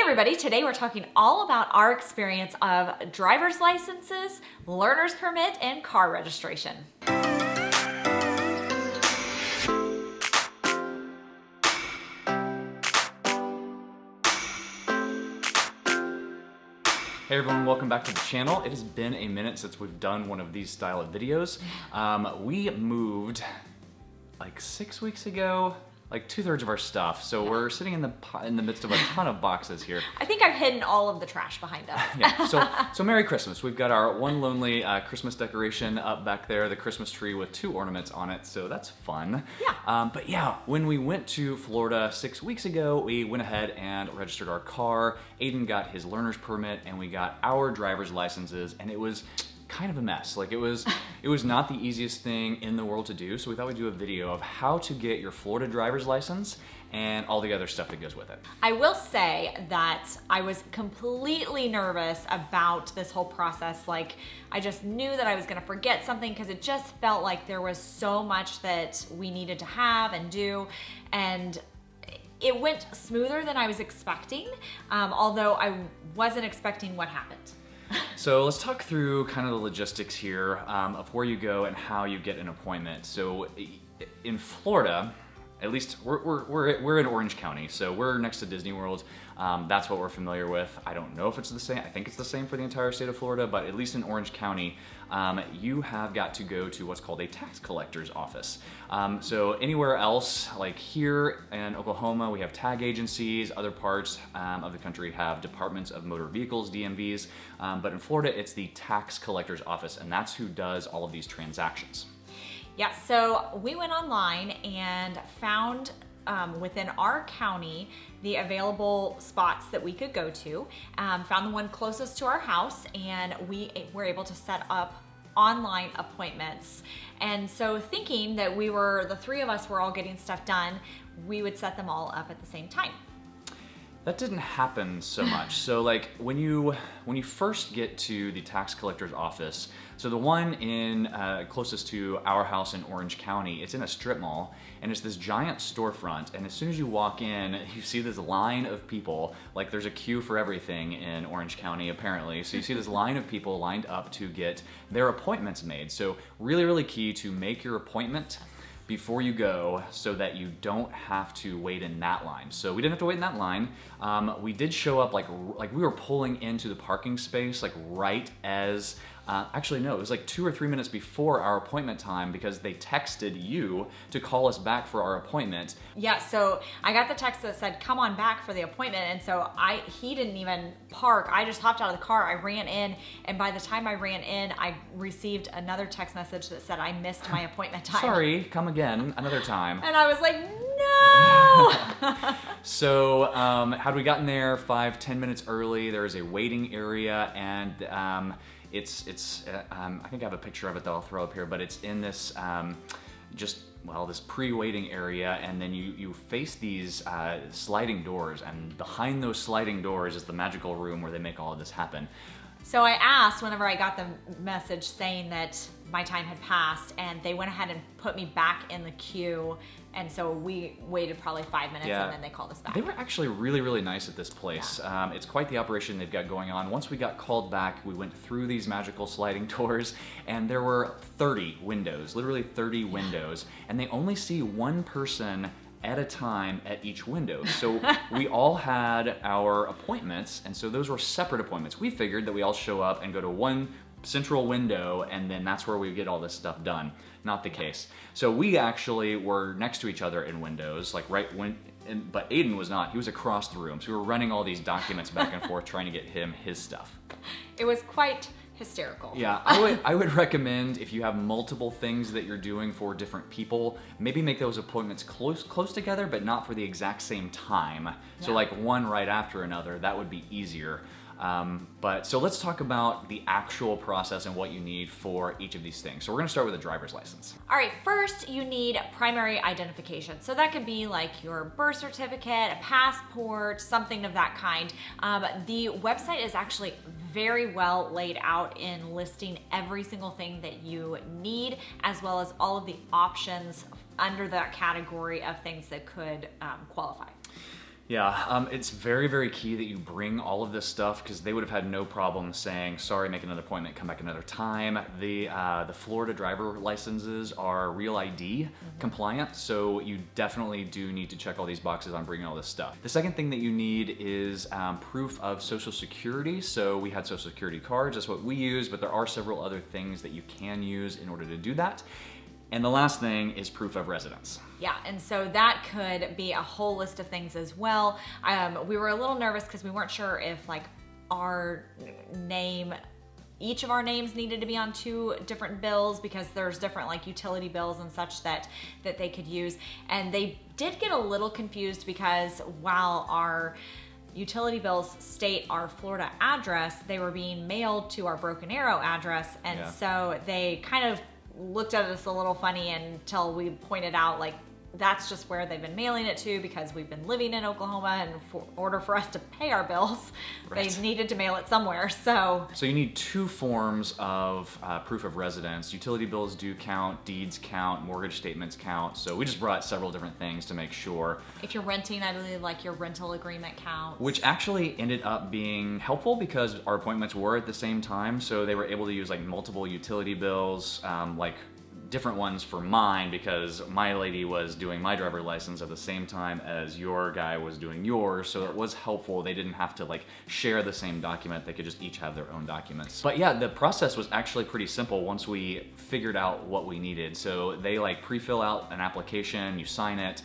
everybody, today we're talking all about our experience of driver's licenses, learner's permit, and car registration. Hey everyone, welcome back to the channel. It has been a minute since we've done one of these style of videos. We moved like 6 weeks ago, like 2/3 of our stuff. So we're sitting in the midst of a ton of boxes here. I think I've hidden all of the trash behind us. Yeah, so Merry Christmas. We've got our one lonely Christmas decoration up back there, the Christmas tree with 2 ornaments on it, so that's fun. Yeah. But yeah, when we went to Florida 6 weeks ago, we went ahead and registered our car. Aiden got his learner's permit and we got our driver's licenses, and it was kind of a mess. Like it was not the easiest thing in the world to do, so we thought we'd do a video of how to get your Florida driver's license and all the other stuff that goes with it. I will say that I was completely nervous about this whole process. Like, I just knew that I was gonna forget something because it just felt like there was so much that we needed to have and do, and it went smoother than I was expecting, although I wasn't expecting what happened. So let's talk through kind of the logistics here of where you go and how you get an appointment. So in Florida, at least we're in Orange County, so we're next to Disney World. That's what we're familiar with. I don't know if it's the same. I think it's the same for the entire state of Florida, but at least in Orange County, you have got to go to what's called a tax collector's office. So anywhere else, like here in Oklahoma, we have tag agencies. Other parts of the country have departments of motor vehicles, DMVs. But in Florida, it's the tax collector's office, and that's who does all of these transactions. Yeah, so we went online and found within our county the available spots that we could go to, found the one closest to our house, and we were able to set up online appointments. And so thinking that the 3 of us were all getting stuff done, we would set them all up at the same time. That didn't happen so much. So like when you first get to the tax collector's office, so the one in closest to our house in Orange County, it's in a strip mall, and it's this giant storefront, and as soon as you walk in, you see this line of people. Like there's a queue for everything in Orange County apparently, so you see this line of people lined up to get their appointments made. So really, really key to make your appointment before you go so that you don't have to wait in that line. So we didn't have to wait in that line. We did show up like we were pulling into the parking space like right as, actually no, it was like 2 or 3 minutes before our appointment time because they texted you to call us back for our appointment. Yeah, so I got the text that said, come on back for the appointment, and so he didn't even park. I just hopped out of the car, I ran in, and by the time I ran in, I received another text message that said I missed my appointment time. Sorry, come again, another time. And I was like, no! So had we gotten there 5-10 minutes early, there is a waiting area, and it's I think I have a picture of it that I'll throw up here, but it's in this this pre-waiting area, and then you face these sliding doors, and behind those sliding doors is the magical room where they make all of this happen. So I asked whenever I got the message saying that my time had passed, and they went ahead and put me back in the queue, and so we waited probably 5 minutes, and then they called us back. They were actually really, really nice at this place. Yeah. It's quite the operation they've got going on. Once we got called back, we went through these magical sliding doors, and there were 30 windows, literally 30 windows, and they only see one person at a time at each window. So we all had our appointments, and so those were separate appointments. We figured that we all show up and go to one central window, and then that's where we get all this stuff done. Not the case. So we actually were next to each other in windows, like but Aiden was not. He was across the room. So we were running all these documents back and forth trying to get him his stuff. It was quite hysterical. Yeah, I would recommend, if you have multiple things that you're doing for different people, maybe make those appointments close together, but not for the exact same time. Yeah. So like one right after another, that would be easier. So let's talk about the actual process and what you need for each of these things. So we're gonna start with a driver's license. All right, first you need primary identification. So that could be like your birth certificate, a passport, something of that kind. The website is actually very well laid out in listing every single thing that you need, as well as all of the options under that category of things that could qualify. Yeah, it's very, very key that you bring all of this stuff because they would have had no problem saying, sorry, make another appointment, come back another time. The Florida driver licenses are Real ID compliant, so you definitely do need to check all these boxes on bringing all this stuff. The second thing that you need is proof of Social Security. So we had Social Security cards, that's what we use, but there are several other things that you can use in order to do that. And the last thing is proof of residence. Yeah, and so that could be a whole list of things as well. We were a little nervous because we weren't sure if like our name, each of our names needed to be on 2 different bills because there's different like utility bills and such that they could use. And they did get a little confused because while our utility bills state our Florida address, they were being mailed to our Broken Arrow address. And so they kind of looked at us a little funny until we pointed out like that's just where they've been mailing it to because we've been living in Oklahoma, and in order for us to pay our bills, they needed to mail it somewhere. So you need 2 forms of proof of residence. Utility bills do count, deeds count, mortgage statements count. So we just brought several different things to make sure. If you're renting, I believe like your rental agreement counts. Which actually ended up being helpful because our appointments were at the same time. So they were able to use like multiple utility bills, like different ones for mine because my lady was doing my driver license at the same time as your guy was doing yours, so it was helpful. They didn't have to like share the same document, they could just each have their own documents. But yeah, the process was actually pretty simple once we figured out what we needed. So they like pre-fill out an application, you sign it,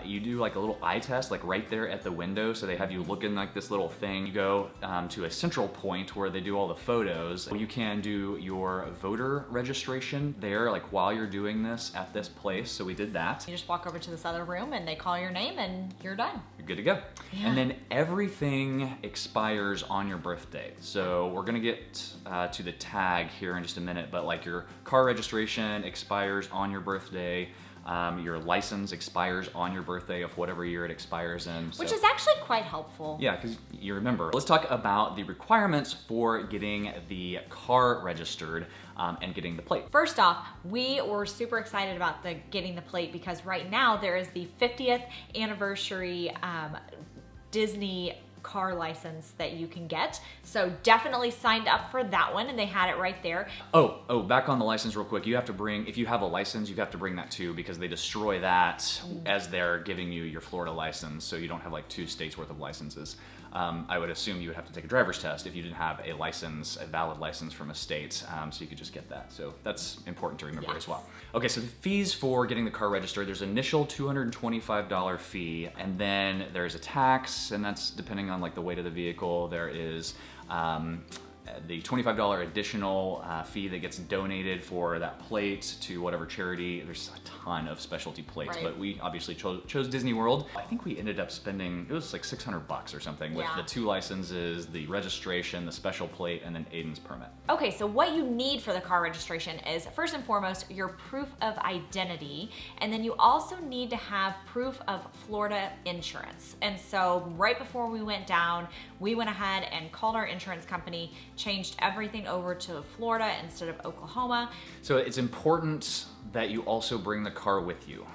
you do like a little eye test like right there at the window, so they have you look in like this little thing. You go to a central point where they do all the photos. You can do your voter registration there like while you're doing this at this place, so we did that. You just walk over to this other room and they call your name and you're done. You're good to go. Yeah. And then everything expires on your birthday. So we're gonna get to the tag here in just a minute, but like your car registration expires on your birthday. Your license expires on your birthday of whatever year it expires in. Which is actually quite helpful. Yeah, because you remember. Let's talk about the requirements for getting the car registered and getting the plate. First off, we were super excited about getting the plate because right now there is the 50th anniversary Disney car license that you can get. So definitely signed up for that one and they had it right there. Oh, back on the license real quick. You have to bring, if you have a license, you have to bring that too because they destroy that as they're giving you your Florida license, so you don't have like 2 states worth of licenses. I would assume you would have to take a driver's test if you didn't have a license, a valid license from a state, so you could just get that. So that's important to remember as well. Okay, so the fees for getting the car registered, there's initial $225 fee, and then there's a tax, and that's depending on like the weight of the vehicle. There is the $25 additional fee that gets donated for that plate to whatever charity. There's a ton of specialty plates, but we obviously chose Disney World. I think we ended up spending, it was like $600 or something with the 2 licenses, the registration, the special plate, and then Aiden's permit. Okay, so what you need for the car registration is first and foremost your proof of identity, and then you also need to have proof of Florida insurance. And so right before we went down, we went ahead and called our insurance company, changed everything over to Florida instead of Oklahoma. So it's important that you also bring the car with you.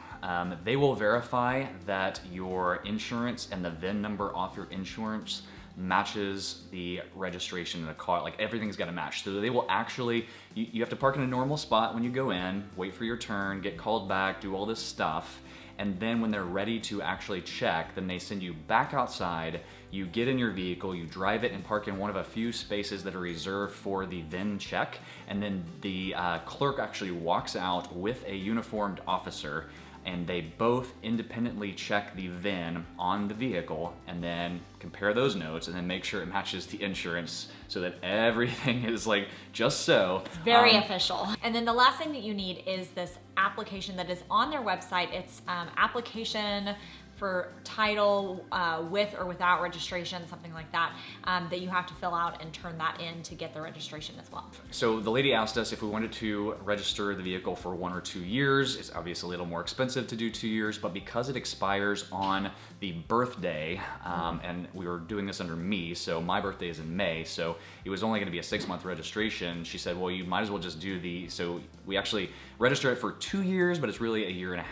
They will verify that your insurance and the VIN number off your insurance matches the registration in the car. Like everything's got to match. So they will actually, you have to park in a normal spot when you go in, wait for your turn, get called back, do all this stuff. And then when they're ready to actually check, then they send you back outside, you get in your vehicle, you drive it and park in one of a few spaces that are reserved for the VIN check, and then the clerk actually walks out with a uniformed officer, and they both independently check the VIN on the vehicle and then compare those notes and then make sure it matches the insurance so that everything is like just so. It's very official. And then the last thing that you need is this application that is on their website. It's application for title with or without registration, something like that, that you have to fill out and turn that in to get the registration as well. So the lady asked us if we wanted to register the vehicle for 1 or 2 years. It's obviously a little more expensive to do 2 years, but because it expires on the birthday, and we were doing this under me, so my birthday is in May, so it was only gonna be a 6-month registration. She said, well, you might as well just do so we actually register it for 2 years, but it's really a 1.5 years.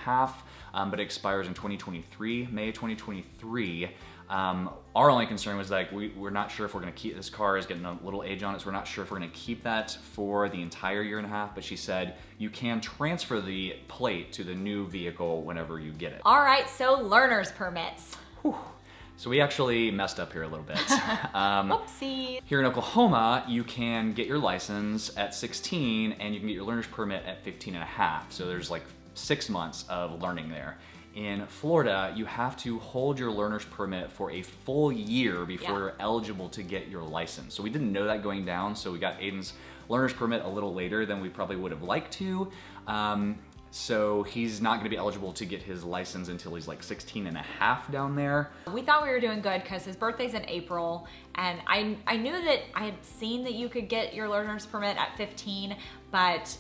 but it expires in 2023, May 2023. Our only concern was like, we're not sure if we're gonna keep, this car is getting a little age on it, so we're not sure if we're gonna keep that for the entire year and a half, but she said you can transfer the plate to the new vehicle whenever you get it. All right, so learner's permits. Whew. So we actually messed up here a little bit. Whoopsie. Here in Oklahoma, you can get your license at 16 and you can get your learner's permit at 15 and a half. So there's like 6 months of learning there. In Florida, you have to hold your learner's permit for a full year before you're eligible to get your license. So we didn't know that going down, so we got Aiden's learner's permit a little later than we probably would have liked to. So he's not gonna be eligible to get his license until he's like 16 and a half down there. We thought we were doing good because his birthday's in April, and I knew that I had seen that you could get your learner's permit at 15, but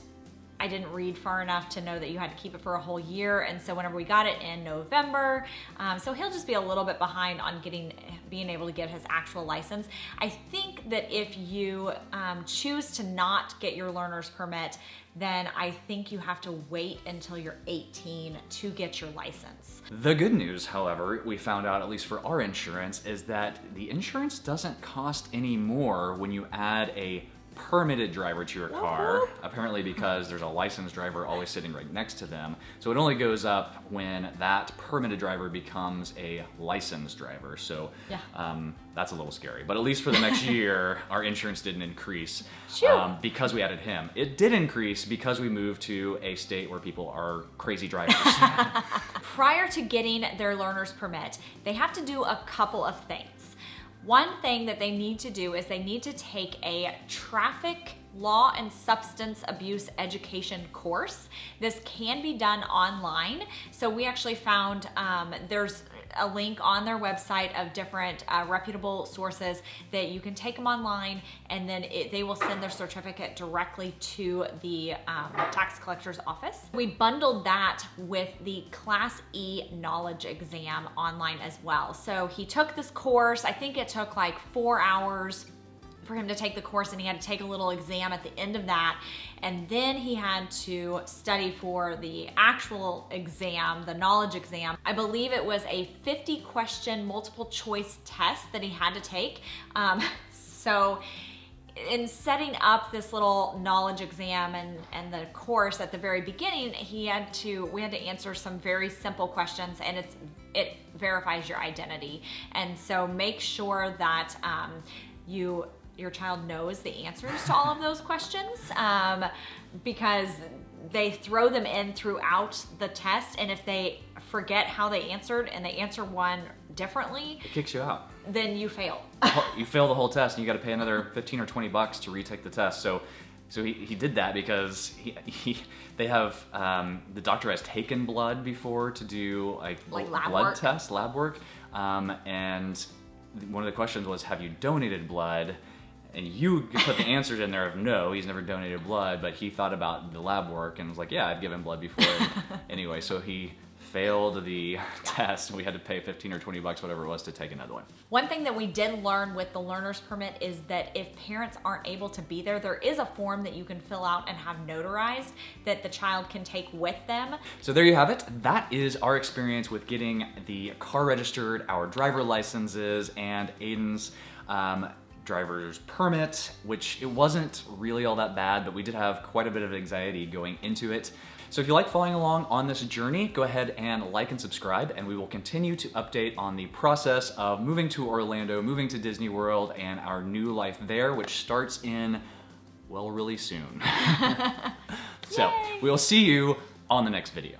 I didn't read far enough to know that you had to keep it for a whole year. And so whenever we got it in November, so he'll just be a little bit behind on being able to get his actual license. I think that if you choose to not get your learner's permit, then I think you have to wait until you're 18 to get your license. The good news, however, we found out, at least for our insurance, is that the insurance doesn't cost any more when you add a permitted driver to your car, apparently because there's a licensed driver always sitting right next to them. So it only goes up when that permitted driver becomes a licensed driver. So that's a little scary. But at least for the next year, our insurance didn't increase because we added him. It did increase because we moved to a state where people are crazy drivers. Prior to getting their learner's permit, they have to do a couple of things. One thing that they need to do is they need to take a traffic law and substance abuse education course. This can be done online. So we actually found there's a link on their website of different reputable sources that you can take them online, and then they will send their certificate directly to the tax collector's office. We bundled that with the Class E knowledge exam online as well. So he took this course. I think it took like 4 hours for him to take the course, and he had to take a little exam at the end of that, and then he had to study for the actual exam, the knowledge exam. I believe it was a 50-question multiple choice test that he had to take. So in setting up this little knowledge exam and the course at the very beginning, we had to answer some very simple questions, and it verifies your identity. And so make sure that your child knows the answers to all of those questions, because they throw them in throughout the test, and if they forget how they answered and they answer one differently, it kicks you out. Then you fail. You fail the whole test, and you got to pay another 15 or 20 bucks to retake the test. So he did that because they have the doctor has taken blood before to do like lab blood work. test, lab work, and one of the questions was, have you donated blood? And you put the answers in there of no, he's never donated blood, but he thought about the lab work and was like, yeah, I've given blood before. Anyway, so he failed the test, and we had to pay 15 or 20 bucks, whatever it was, to take another one. One thing that we did learn with the learner's permit is that if parents aren't able to be there, there is a form that you can fill out and have notarized that the child can take with them. So there you have it. That is our experience with getting the car registered, our driver licenses, and Aiden's driver's permit, which it wasn't really all that bad, but we did have quite a bit of anxiety going into it. So if you like following along on this journey, go ahead and like and subscribe, and we will continue to update on the process of moving to Orlando, moving to Disney World, and our new life there, which starts in, well, really soon. So we will see you on the next video.